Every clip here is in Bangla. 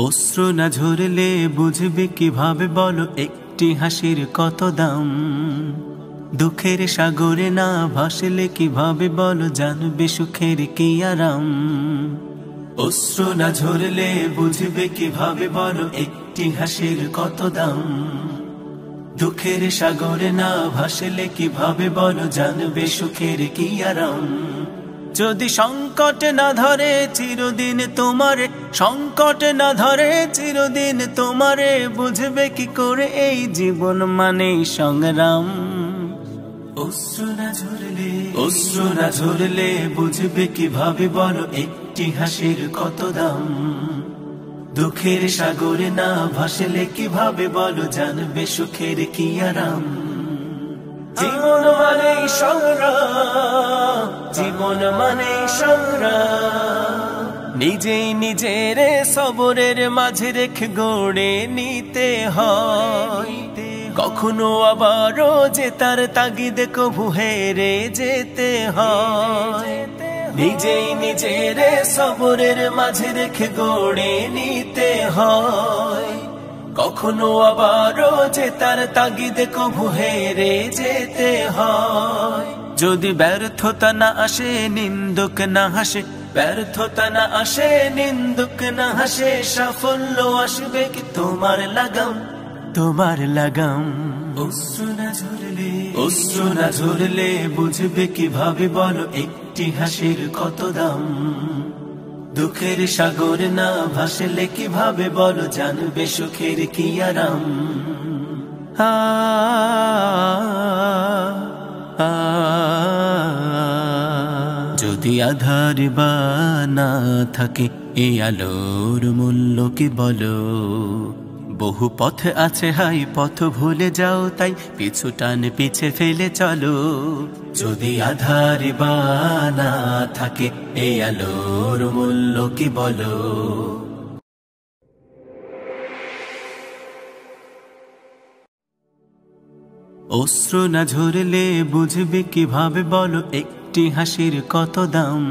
অশ্রু না ঝরলে বুঝবে কিভাবে বলো একটি হাসির কত দাম। দুঃখের সাগরে না ভাসলে কিভাবে বলো জানবে সুখের কি আরাম। অশ্রু না ঝরলে বুঝবে কিভাবে বলো একটি হাসির কত দাম। দুঃখের সাগরে না ভাসলে কিভাবে বলো জানবে সুখের কি আরাম। যদি সংকট না ধরে চিরদিন তোমারে, সংকট না ধরে চিরদিন তোমারে, বুঝবে কি করে এই জীবন মানেই সংগ্রাম। অশ্রু না ঝরলে বুঝবে কিভাবে বলো একটি হাসির কত দাম। দুঃখের সাগরে না ভাসলে কিভাবে বলো জানবে সুখের কি আরাম। জীবন মানেই সংগ্রাম, জীবন মানেই সংগ্রাম। নিজেই নিজের সবরের মাঝে রেখে গড়ে নিতে হয়। কখনো আবারও যে তার তাগিদে কভু হেরে যেতে হয়। নিজেই নিজের সবরের মাঝে রেখে গড়ে নিতে হয়। কখনো আবারও যে তার তাগিদে কভু হেরে যেতে হয়। যদি ব্যর্থতা না আসে নিন্দুক না হাসে, ব্যর্থতা না আসে নিন্দুক না হাসে, সাফল্য আসবে কি তোমার লাগাম, তোমার লাগাম। অশ্রু না ঝরলে বুঝবে কিভাবে বলো একটি হাসির কত দাম। দুঃখের সাগর না ভাসলে কিভাবে বলো জানবে সুখের কি আরাম। যদি আধার বা না থাকে এই আলোর মূল্য কি বলো। বহু পথ আছে হাই পথ ভুলে যাও তাই পিছু টান পিছে ফেলে চলো। যদি আধার বা না থাকে এই আলোর মূল্য কি বলো। অশ্রু না ঝরলে বুঝবে কিভাবে বলো একটি হাসির কত দাম।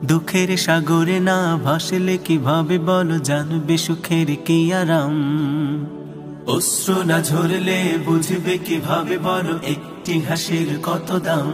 দুঃখের সাগরে না ভাসলে কিভাবে বলো জানবে সুখের কি আরাম। অশ্রু না ঝরলে বুঝবে কিভাবে বলো একটি হাসির কত দাম।